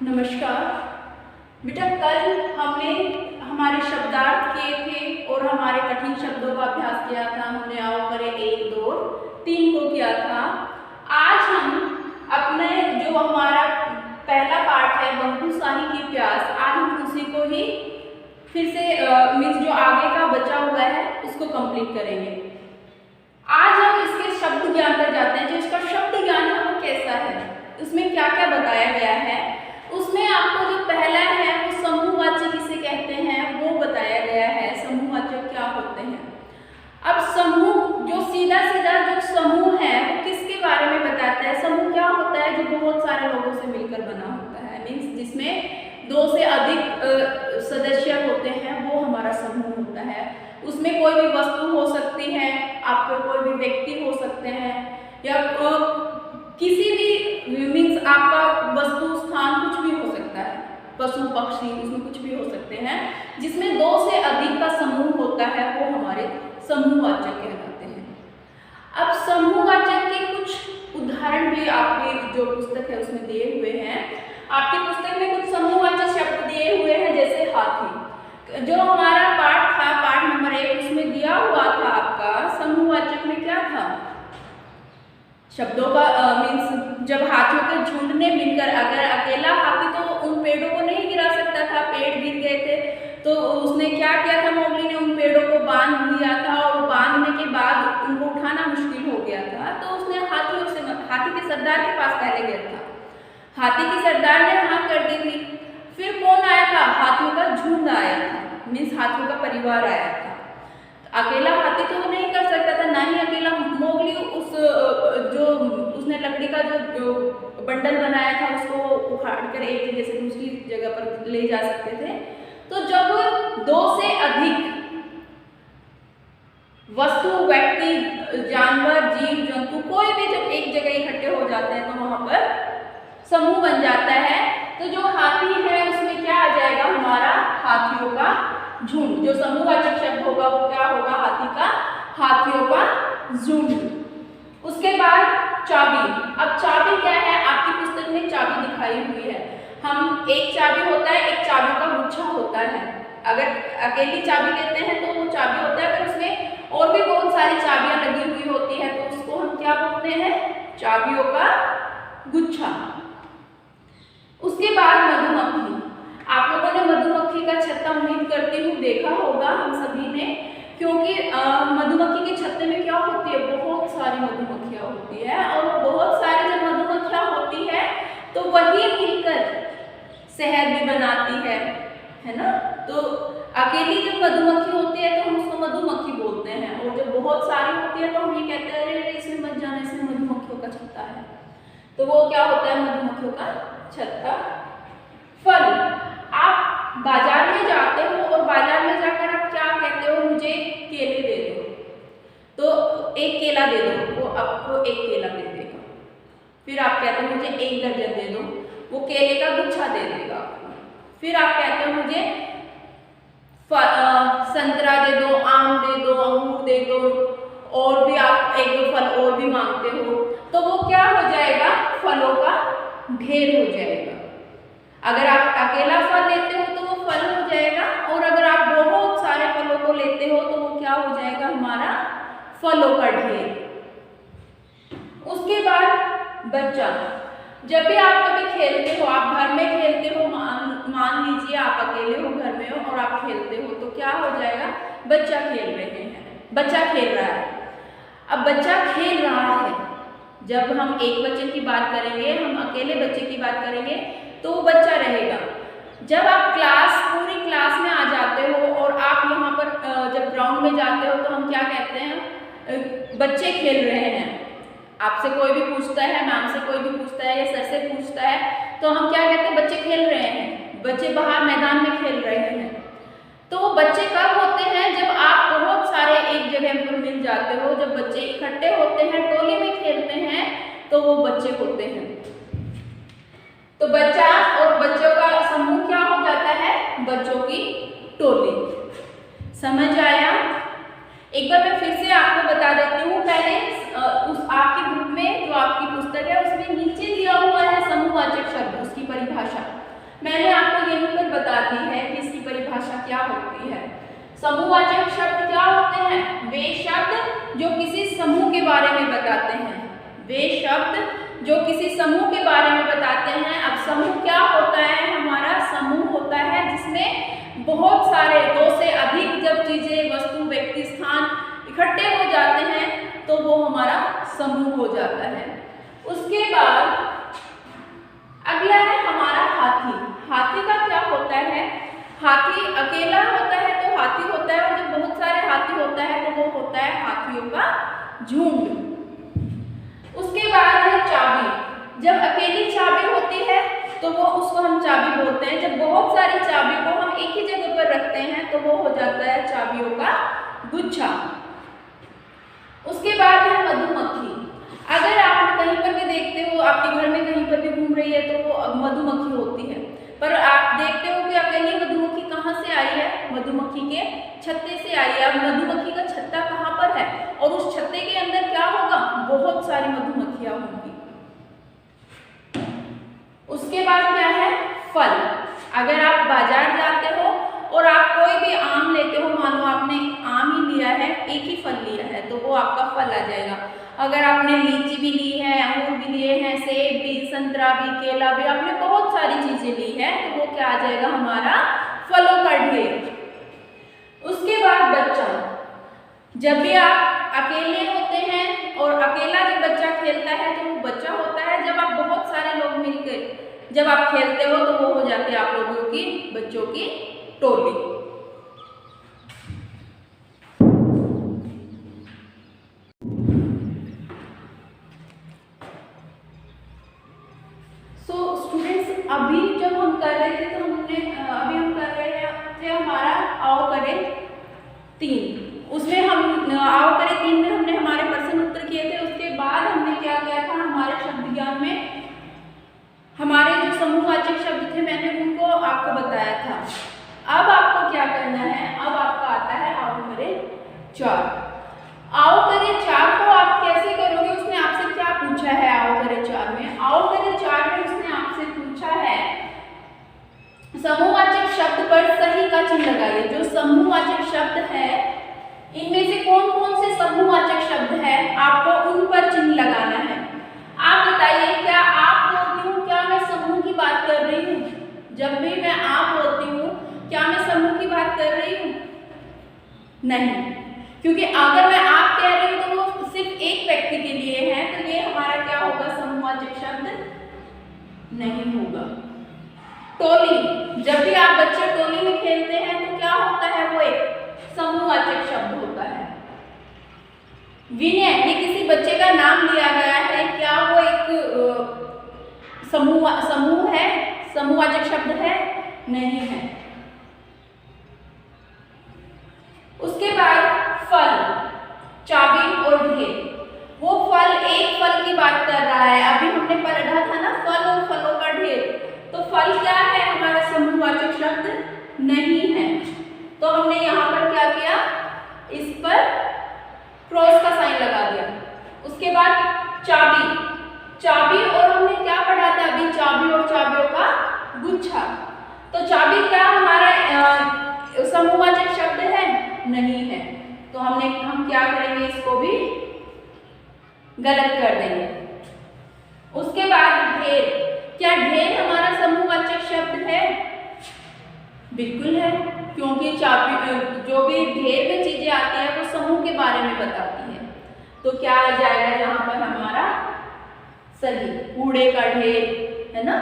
नमस्कार बेटा, कल हमने हमारे शब्दार्थ किए थे और हमारे कठिन शब्दों का अभ्यास किया था। हमने आओ करे 1, 2, 3 को किया था। आज हम अपने जो हमारा पहला पार्ट है बंकुशाही की प्यास, आज हम उसी को ही फिर से मीन्स जो आगे का बचा हुआ है उसको कंप्लीट करेंगे। आज हम इसके शब्द ज्ञान पर जाते हैं। जो इसका शब्द ज्ञान है वो कैसा है, उसमें क्या क्या बताया गया है। उसमें आपको जो पहला है वो समूहवाचक किसे कहते हैं वो बताया गया है। समूहवाचक क्या होते हैं। अब समूह जो सीधा जो समूह है वो किसके बारे में बताता है। समूह क्या होता है, जो बहुत सारे लोगों से मिलकर बना होता है, मीन्स जिसमें 2 से अधिक सदस्य होते हैं, वो हमारा समूह होता है। उसमें कोई भी वस्तु हो सकती है, आपके कोई भी व्यक्ति हो सकते हैं, या किसी भी मीन्स आपका वस्तु स्थान कुछ भी हो सकता है, पशु पक्षी, इसमें कुछ भी हो सकते हैं। जिसमें 2 से अधिक का समूह होता है वो हमारे समूहवाचक कहलाते हैं। अब समूहवाचक के कुछ उदाहरण भी आपकी जो पुस्तक है उसमें दिए हुए हैं। आपकी पुस्तक में कुछ समूहवाचक शब्द दिए हुए हैं, जैसे हाथी। जो हमारा पाठ था, पाठ नंबर 1, उसमें दिया हुआ था आपका समूहवाचक में क्या था, शब्दों का मीन्स जब हाथियों के झुंड ने मिलकर, अगर अकेला हाथी तो उन पेड़ों को नहीं गिरा सकता था, पेड़ गिर गए थे, तो उसने क्या किया था, मोगली ने उन पेड़ों को बांध लिया था, और बांधने के बाद उनको उठाना मुश्किल हो गया था। तो उसने हाथी के सरदार के पास पहले गया था। हाथी के सरदार ने हाँ कर दी थी। फिर कौन आया था, हाथियों का झुंड आया था, मीन्स हाथियों का परिवार आया था। अकेला हाथी तो वो नहीं कर सकता था, ना ही अकेला मोगली जो उसने लकड़ी का जो बंडल बनाया था उसको उखाड़ कर एक जगह से दूसरी जगह पर ले जा सकते थे। तो जब 2 से अधिक वस्तु, व्यक्ति, जानवर, जीव जंतु कोई भी जब एक जगह इकट्ठे हो जाते हैं तो वहां पर समूह बन जाता है। तो जो हाथी है उसमें क्या आ जाएगा, हमारा हाथियों का झुंड। जो समूहवाचक शब्द होगा वो क्या होगा, हाथियों का झुंड। उसके बाद चाबी। अब चाबी क्या है, आपकी पुस्तक में चाबी दिखाई हुई है। हम एक चाबी होता है, एक चाबी का गुच्छा होता है। अगर अकेली चाबी लेते हैं तो वो चाबी होता है, पर उसमें और भी बहुत सारी चाबियां लगी हुई होती है, तो उसको हम क्या बोलते हैं, चाबियों का गुच्छा। उसके बाद मधुमक्खी। आप लोगों ने मधुमक्खी का छत्ता उम्मीद करती हूँ देखा होगा हम सभी ने, क्योंकि मधुमक्खी के छत्ते में क्या होती है, बहुत सारी मधुमक्खियाँ होती है, और बहुत सारी जब मधुमक्खियाँ होती है तो वही मिलकर शहद भी बनाती है ना। तो अकेली जब मधुमक्खी होती है तो हम उसको मधुमक्खी बोलते हैं, और जब बहुत सारी होती है तो हम ये कहते हैं अरे इसमें मत जाना, इसमें मधुमक्खियों का छत्ता है। तो वो क्या होता है, मधुमक्खियों का छत्ता। फल। आप बाजार में जाते हो और बाजार में जाकर आप क्या कहते हो, मुझे केले दे दो, तो एक केला दे दो, वो आपको एक केला दे देगा। फिर आप कहते हो मुझे 1 दर्जन दे दो, वो केले का गुच्छा दे देगा। फिर आप कहते हो मुझे संतरा दे दो, आम दे दो, अंगूर दे दो, और भी आप 1-2 फल और भी मांगते हो, तो वो क्या हो जाएगा, फलों का ढेर हो जाएगा। अगर आप अकेला फल लेते हो तो वो फल हो जाएगा, और अगर आप बहुत सारे फलों को लेते हो तो वो क्या हो जाएगा, हमारा फलों का ढेर। उसके बाद बच्चा। जब भी आप कभी खेलते हो, आप घर में खेलते हो, मान लीजिए आप अकेले हो, घर में हो और आप खेलते हो, तो क्या हो जाएगा, बच्चा खेल रहे हैं, बच्चा खेल रहा है। अब बच्चा खेल रहा है, जब हम एक बच्चे की बात करेंगे, हम अकेले बच्चे की बात करेंगे तो वो बच्चा रहेगा। जब आप पूरी क्लास में आ जाते हो और आप यहाँ पर जब ग्राउंड में जाते हो तो हम क्या कहते हैं, बच्चे खेल रहे हैं। आपसे कोई भी पूछता है, मैम से कोई भी पूछता है, या सर से पूछता है, तो हम क्या कहते हैं, बच्चे खेल रहे हैं, बच्चे बाहर मैदान में खेल रहे हैं। तो वो बच्चे कब होते हैं, जब आप बहुत सारे एक जगह पर मिल जाते हो, जब बच्चे इकट्ठे होते हैं, टोली में खेलते हैं, तो वो बच्चे होते हैं। तो बच्चा और बच्चों का समूह क्या हो जाता है, बच्चों की टोली। समझ आया। एक बार मैं फिर से आपको बता देती हूँ। पहले उस आपकी बुक में जो आपकी पुस्तक है उसमें नीचे दिया हुआ है समूहवाचक शब्द, उसकी परिभाषा। मैंने आपको यहीं पर बता दी है कि इसकी परिभाषा क्या होती है। समूहवाचक शब्द क्या होते हैं? वे शब्द जो किसी समूह के बारे में बताते हैं। वे शब्द जो किसी समूह के बारे में बताते हैं। अब समूह क्या होता है? हमारा समूह होता है जिसमें बहुत सारे, दो से अधिक जब चीजें, वस्तु, व्यक्ति, स्थान इकट्ठे हो जाते हैं तो वो हमारा समूह हो जाता है। उसके बाद अगला है हमारा हाथी। हाथी का क्या होता है? हाथी अकेला होता है तो हाथी होता है, और जब बहुत सारे हाथी होता है तो वो होता है हाथियों का झुंड। उसके बाद है चाबी। जब अकेली चाबी होती है तो वो, उसको हम चाबी बोलते हैं। जब बहुत सारी चाबी को हम एक ही जगह पर रखते हैं तो वो हो जाता है चाबियों का गुच्छा। उसके बाद है मधुमक्खी। अगर आप कहीं पर भी देखते हो, आपके घर में कहीं पर भी घूम रही है तो वो मधुमक्खी होती है, पर आप देखते हो कि अकेली मधुमक्खी कहाँ से आई है? मधुमक्खी के छत्ते से आई है। अब मधुमक्खी का छत्ता कहाँ पर है और उस छत्ते के अंदर क्या होगा? बहुत सारी मधुमक्खियां होंगी। उसके बाद क्या है? फल। अगर आप बाजार जाते हो और आप कोई भी आम लेते हो, मान लो आपने आम ही लिया है, एक ही फल लिया है, तो वो आपका फल आ जाएगा। अगर आपने लीची भी ली है, अंगूर भी लिए हैं, सेब भी, संतरा भी, केला भी, आपने बहुत सारी चीजें ली है तो वो क्या आ जाएगा? हमारा फलों का ढेर। उसके बाद बच्चा। जब भी आप अकेले होते हैं और अकेला जब बच्चा खेलता है तो वो बच्चा होता है। जब आप बहुत सारे लोग मिलकर जब आप खेलते हो तो वो हो जाते हैं आप लोगों की, बच्चों की टोली। सो स्टूडेंट्स, अभी जब हम कर रहे थे तो अभी हम कर रहे थे हमारा आओ करें 3। उसमें हम आओ करें 3 में हमने हमारे प्रश्न उत्तर किए थे। उसके बाद हमने क्या किया था? हमारे शब्द ज्ञान में हमारे जो समूहवाचक शब्द थे मैंने उनको आपको बताया था। अब आपको क्या करना है? अब आपका आता है आओ करें 4। आओ करें 4 को आप कैसे करोगे? उसने आपसे क्या पूछा है? आओ करें 4 में, आओ करें 4 में उसने आपसे पूछा है समूहवाचक शब्द पर सही का चिन्ह लगाइए। जो समूहवाचक शब्द है इनमें से कौन कौन से समूहवाचक शब्द है, आपको उन पर चिन्ह लगाना है। आप बताइए, क्या आप बोलती हूँ, क्या मैं समूह की बात कर रही हूँ? जब भी मैं आप बोलती हूँ, क्या मैं समूह की बात कर रही हूँ? नहीं, क्योंकि अगर मैं आप कह रही हूँ तो वो सिर्फ एक व्यक्ति के लिए है, तो ये हमारा क्या होगा? समूहवाचक शब्द नहीं होगा। टोली। जब भी आप बच्चे टोली में खेलते हैं तो क्या होता है? वो एक समूहवाचक शब्द होता है। विनय, ये किसी बच्चे का नाम लिया गया है, क्या वो एक समूह है? समूहवाचक शब्द है? नहीं है। उसके बाद फल, चाबी और ढेर। वो फल, एक फल की बात कर रहा है। अभी हमने पढ़ा था ना फल और फलों का ढेर, तो फल क्या है? हमारा समूहवाचक शब्द नहीं है। तो हमने यहाँ पर क्या किया? इस पर क्रॉस का साइन लगा दिया। उसके बाद चाबी। चाबी और हमने क्या पढ़ा था अभी? चाबी और चाबियों का गुच्छा। तो चाबी क्या हमारा समूहवाचक शब्द है? नहीं है। तो हम क्या करेंगे? इसको भी गलत कर देंगे। उसके बाद ढेर। क्या ढेर हमारा समूहवाचक शब्द है? बिल्कुल है, क्योंकि चाबी जो भी ढेर में चीजें आती है वो समूह के बारे में बताती है। तो क्या आ जाएगा यहाँ पर हमारा? सही, कूड़े का ढेर, है ना,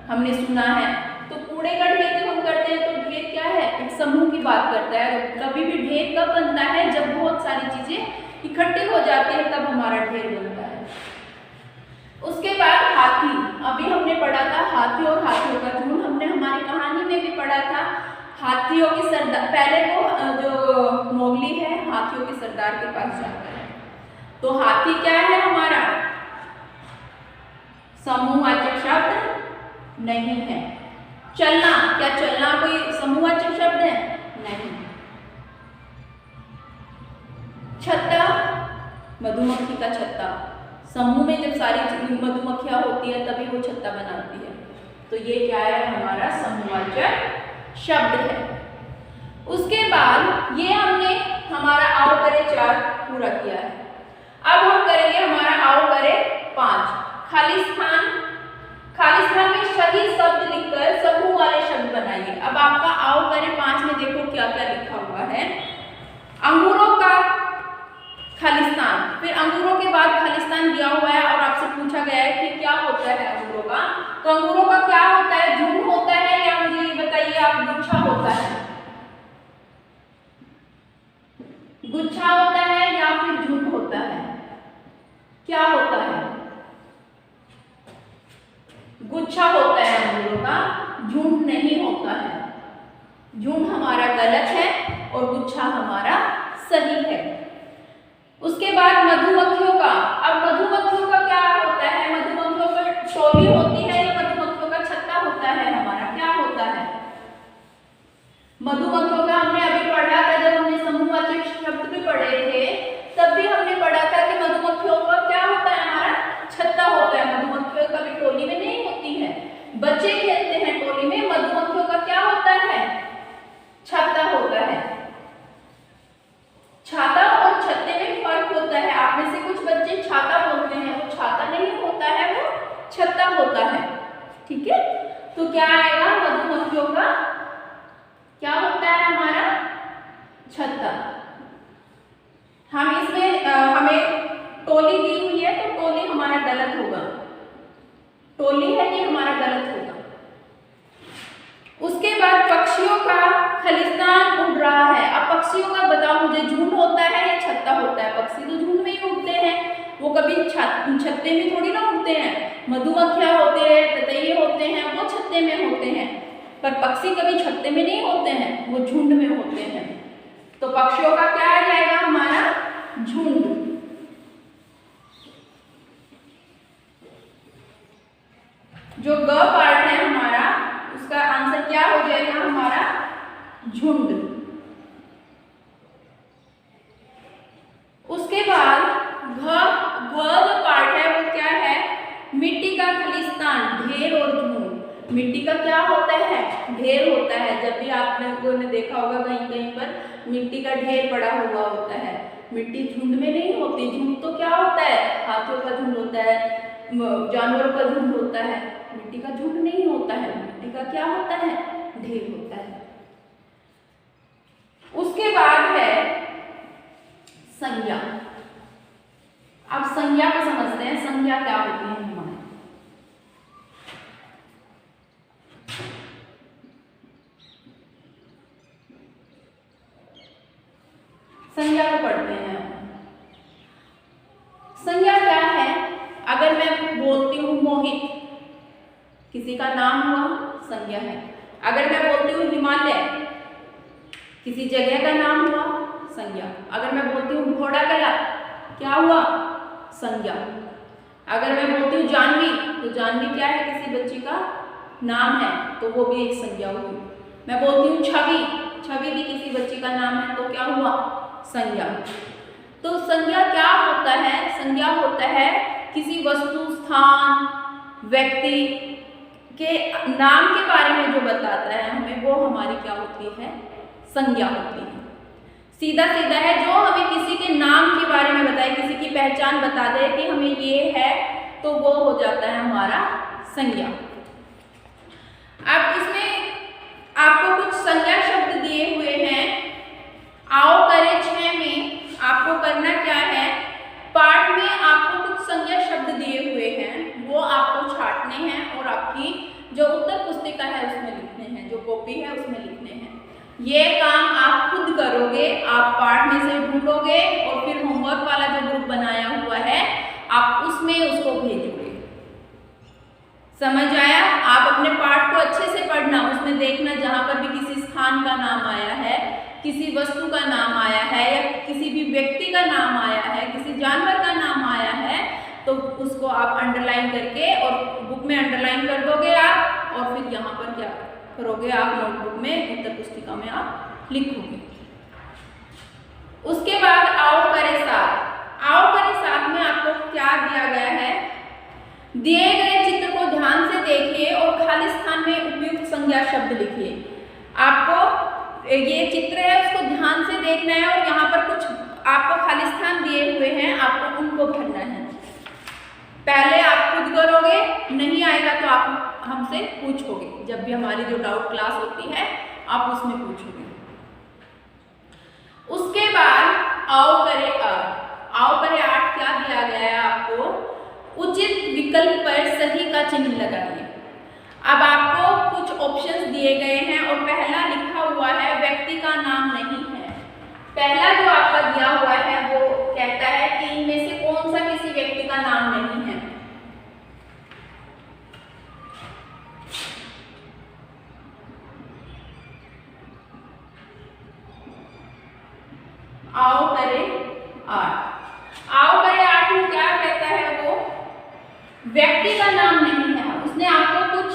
हमने सुना है। तो कूड़े का ढेर जब हम करते हैं तो ढेर क्या है? एक समूह की बात करता है। कभी भी ढेर कब बनता है? जब बहुत सारी चीजें इकट्ठी हो जाती है तब हमारा ढेर बनता है। उसके बाद हाथी। अभी हमने पढ़ा था हाथी और हाथियों का झुंड। हमने हमारी कहानी में भी पढ़ा था हाथियों के सरदार। पहले वो जो मोगली है हाथियों के सरदार के पास जाता है। तो हाथी क्या है हमारा? समूहवाचक शब्द नहीं है। चलना, क्या चलना कोई समूहवाचक शब्द है? नहीं। छत्ता, मधुमक्खी का छत्ता। समूह में जब सारी मधुमक्खियां होती है तभी वो छत्ता बनाती है। तो ये क्या है, हमारा समूहवाचक शब्द है। उसके बाद ये हमने हमारा आओ करे 4 पूरा किया है। अब हम करेंगे हमारा आओ करे 5, खाली स्थान। खाली स्थान में सही शब्द लिखकर समूह वाले शब्द बनाइए। अब आपका आओ करे 5 में देखो क्या क्या लिखा हुआ है। अंगूरों का खाली स्थान, फिर अंगूरों के बाद खाली स्थान दिया हुआ है और आपसे पूछा गया है कि क्या होता है अंगूरों का। तो अंगूरों का क्या होता है, झुंड होता है या मुझे ये बताइए आप, गुच्छा होता है? गुच्छा होता है या फिर झुंड होता है? क्या होता है? गुच्छा होता है अंगूरों का, झुंड नहीं होता है। झुंड हमारा गलत है और गुच्छा हमारा सही है। उसके बाद मधुमक्खियों का। अब मधुमक्खियों का क्या होता है, मधुमक्खियों का टोली होती है या मधुमक्खियों का छत्ता होता है, हमारा क्या होता है? मधुमक्खियों का हमने अभी पढ़ा था, जब हमने समूहवाचक शब्द भी पढ़े थे तब भी हमने पढ़ा था कि मधुमक्खियों का क्या होता है, हमारा छत्ता होता है। मधुमक्खियों कभी टोली में नहीं होती है, बच्चे खेलते हैं टोली में। मधुमक्खियों का क्या होता है, छत्ता होता है। छाता और छत्ते में फर्क होता है। आप में से कुछ बच्चे छाता बोलते हैं, वो छाता नहीं होता है, वो छत्ता होता है। ठीक है, तो क्या आएगा, मधुमक्खियों का क्या होता है, हमारा छत्ता। हम इसमें हमें टोली दी हुई है तो टोली हमारा गलत होगा, टोली है ये हमारा गलत होगा। उसके बाद पक्षियों का खलिस्तान उड़ रहा है। अब पक्षियों का बताओ मुझे, झुंड होता है या छत्ता होता है? पक्षी तो झुंड में ही उड़ते हैं, वो कभी छत्ते में थोड़ी ना उड़ते हैं। मधुमक्खियां होते हैं, ततैये होते हैं, वो छत्ते में होते हैं, पर पक्षी कभी छत्ते में नहीं होते हैं, वो झुंड में होते हैं। तो पक्षियों का क्या आ जाएगा, हमारा झुंड। जो ग पार्ट है हमारा, उसका आंसर क्या हो जाएगा, हमारा झुंड। उसके बाद घ जो पार्ट है वो क्या है, मिट्टी का खलिस्तान, ढेर और झुंड। मिट्टी का क्या होता है, ढेर होता है। जब भी आप लोगों ने देखा होगा कहीं कहीं पर मिट्टी का ढेर पड़ा हुआ होता है। मिट्टी झुंड में नहीं होती। झुंड तो क्या होता है, हाथियों का झुंड होता है, जानवरों का झुंड होता है। मिट्टी का झुंड नहीं होता है, मिट्टी का क्या होता है, ढेर होता है। उसके बाद है संज्ञा। अब संज्ञा को समझते हैं, संज्ञा क्या होती है हमारे। संज्ञा को पढ़ते हैं। संज्ञा क्या है, अगर मैं बोलती हूं मोहित, किसी का नाम हुआ, संज्ञा है। अगर मैं बोलती हूँ हिमालय, किसी जगह का नाम हुआ, संज्ञा। अगर मैं बोलती हूँ घोड़ा कला, क्या हुआ, संज्ञा। अगर मैं बोलती हूँ जानवी, तो जानवी क्या है, किसी बच्ची का नाम है, तो वो भी एक संज्ञा हुई। मैं बोलती हूँ छवि, छवि भी किसी बच्ची का नाम है, तो क्या हुआ, संज्ञा। तो संज्ञा क्या होता है, संज्ञा होता है किसी वस्तु, स्थान, व्यक्ति के नाम के बारे में जो बताता है हमें, वो हमारी क्या होती है, संज्ञा होती है। सीधा सीधा है, जो हमें किसी के नाम के बारे में बताए, किसी की पहचान बता दे कि हमें ये है, तो वो हो जाता है हमारा संज्ञा। अब इसमें आपको कुछ संज्ञा शब्द दिए हुए हैं। आओ करे 6 में आपको करना क्या है, पाठ में आपको कुछ संज्ञा शब्द दिए हुए हैं, वो आपको छांटने हैं और आपकी जो उत्तर पुस्तिका है उसमें लिखने हैं, जो कॉपी है उसमें लिखने हैं। ये काम आप खुद करोगे, आप पाठ में से ढूंढोगे और फिर होमवर्क वाला जो ग्रुप बनाया हुआ है आप उसमें उसको भेजोगे। समझ आया? आप अपने पाठ को अच्छे से पढ़ना, उसमें देखना जहां पर भी किसी स्थान का नाम आया है, किसी वस्तु का नाम आया है या किसी भी व्यक्ति का नाम आया है, किसी जानवर का नाम आया है, तो उसको आप अंडरलाइन करके और बुक में अंडरलाइन कर दोगे आप, और फिर यहाँ पर क्या करोगे आप, नोटबुक में, उत्तर पुस्तिका में आप लिखोगे। उसके बाद आओ करे 7। आओ करे 7 में आपको क्या दिया गया है, दिए गए चित्र को ध्यान से देखिए और खाली स्थान का शब्द लिखिए। आपको ये चित्र है उसको ध्यान से देखना है और यहाँ पर कुछ आपको खाली स्थान दिए हुए हैं, आपको उनको भरना है। पहले आप खुद करोगे, नहीं आएगा तो आप हमसे पूछोगे। जब भी हमारी जो डाउट क्लास होती है आप उसमें पूछोगे। उसके बाद आओ करें आठ। आओ करें आठ क्या दिया गया है आपको? उचित विकल्प पर सही का चिन्ह लगाइए। अब आपको कुछ ऑप्शंस दिए गए हैं और पहला लिखा हुआ है व्यक्ति का नाम नहीं है। पहला जो आपका दिया हुआ है वो कहता है कि इनमें से कौन सा किसी व्यक्ति का नाम नहीं है। आओ करें आठ। आओ करें आठ में क्या कहता है वो? व्यक्ति का नाम नहीं है। उसने आपको कुछ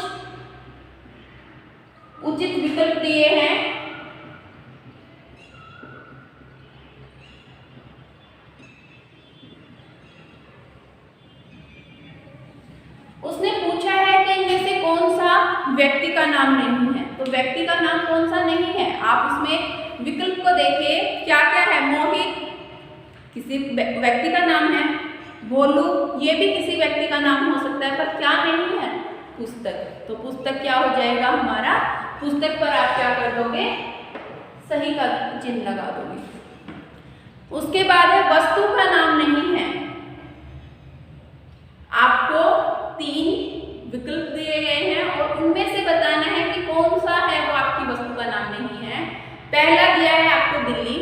उचित विकल्प दिए हैं। उसने पूछा है कि इनमें से कौन सा व्यक्ति का नाम नहीं है। तो व्यक्ति का नाम कौन सा नहीं है? आप उसमें विकल्प को देखिए, क्या क्या है? मोहित किसी व्यक्ति का नाम है, भोलू ये भी किसी व्यक्ति का नाम हो सकता है, पर क्या नहीं है? पुस्तक। तो पुस्तक क्या हो जाएगा हमारा? पुस्तक पर आप क्या कर दोगे? सही का चिन्ह लगा दोगे। उसके बाद है वस्तु का नाम नहीं है। आपको 3 विकल्प दिए गए हैं और उनमें से बताना है कि कौन सा है वो आपकी वस्तु का नाम नहीं है। पहला दिया है आपको दिल्ली,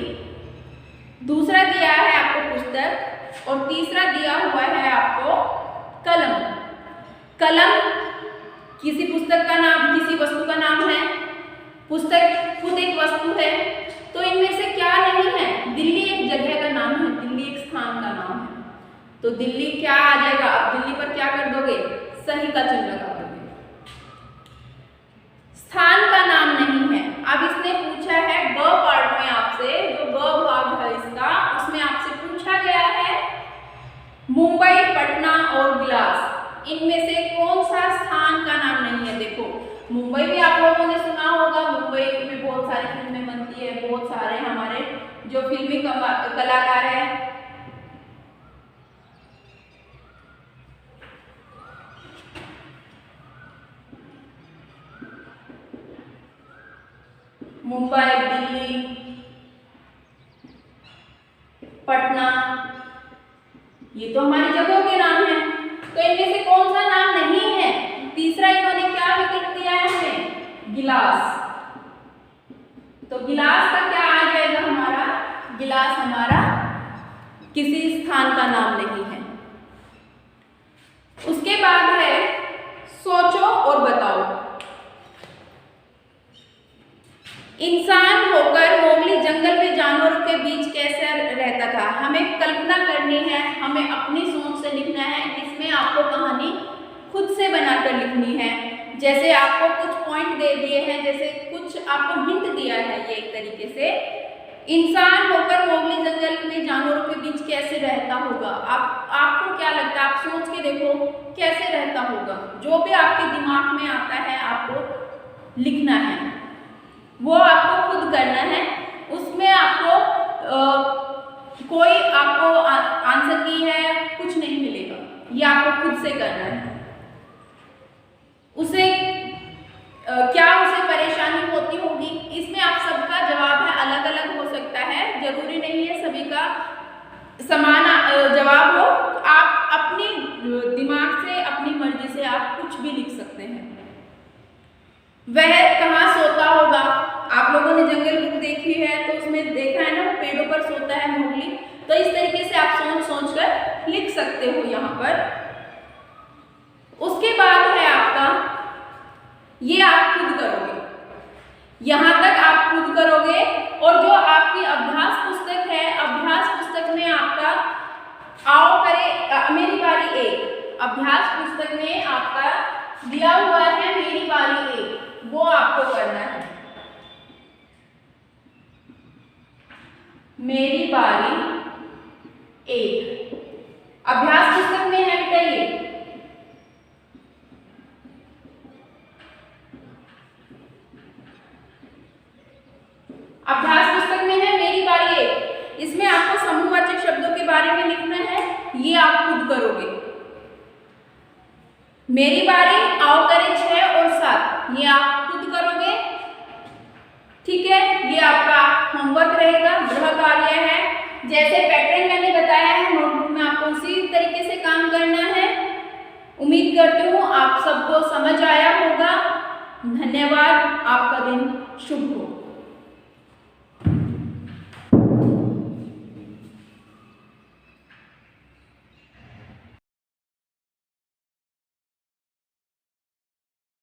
दूसरा दिया है आपको पुस्तक और तीसरा दिया हुआ है आपको कलम। कलम किसी पुस्तक का नाम, किसी वस्तु का नाम है, पुस्तक खुद एक वस्तु है। तो इनमें से क्या नहीं है? दिल्ली एक जगह का नाम है, दिल्ली एक स्थान का नाम है। तो दिल्ली क्या आ जाएगा? अब दिल्ली पर क्या कर दोगे? सही का चिन्ह लगा दोगे। स्थान का नाम नहीं है। अब इसने पूछा है ब पार्ट में आपसे, जो ब भाग है इसका, उसमें आपसे पूछा गया है मुंबई, पटना और गिलास, इनमें से कौन सा स्थान का नाम नहीं है? देखो मुंबई भी आप लोगों ने सुना होगा, मुंबई में बहुत सारी फिल्में बनती है, बहुत सारे हमारे जो फिल्मी कलाकार हैं। मुंबई, दिल्ली, पटना, ये तो हमारी जगहों के नाम हैं। तो इनमें से कौन सा नाम नहीं है? तीसरा इन्होंने क्या विकल्प दिया है हमें? गिलास। तो गिलास का क्या आ जाएगा हमारा? गिलास हमारा किसी स्थान का नाम नहीं है। उसके बाद है सोचो और बताओ। इंसान होकर मोगली जंगल में जानवरों के बीच कैसे रहता था? हमें कल्पना करनी है, हमें अपनी सोच से लिखना है। इसमें आपको कहानी खुद से बनाकर लिखनी है। जैसे आपको कुछ पॉइंट दे दिए हैं, जैसे कुछ आपको हिंट दिया है ये एक तरीके से। इंसान होकर मोगली जंगल में जानवरों के बीच कैसे रहता होगा? आपको क्या लगता है? आप सोच के देखो कैसे रहता होगा। जो भी आपके दिमाग में आता है आपको लिखना है, वो आपको खुद करना है। उसमें आपको कोई आपको आंसर की है कुछ नहीं मिलेगा, ये आपको खुद से करना है। उसे क्या उसे परेशानी होती होगी? इसमें आप सबका जवाब है अलग अलग हो सकता है, जरूरी नहीं है सभी का समान जवाब हो। आप अपनी दिमाग से, अपनी मर्जी से आप कुछ भी लिख सकते हैं। वह कहाँ सोता होगा? आप लोगों ने जंगल बुक देखी है तो उसमें देखा है ना, वो पेड़ों पर सोता है मोगली। तो इस तरीके से आप सोच सोच कर लिख सकते हो यहाँ पर। उसके बाद है आपका, ये आप खुद करोगे, यहाँ तक आप खुद करोगे। और जो आपकी अभ्यास पुस्तक है, अभ्यास पुस्तक में आपका आओ करे मेरी बारी एक, अभ्यास पुस्तक में आपका दिया हुआ है मेरी बारी एक, वो आपको करना है। मेरी बारी एक अभ्यास पुस्तक में है बेटा ये। में लिखना है, ये आप खुद करोगे। मेरी बारी, आओ करें 6 और 7, ये आप खुद करोगे। ठीक है, ये आपका होमवर्क रहेगा, गृह कार्य है। जैसे पैटर्न मैंने बताया है नोटबुक में, आपको उसी तरीके से काम करना है। उम्मीद करती हूँ आप सबको समझ आया होगा। धन्यवाद, आपका दिन शुभ हो।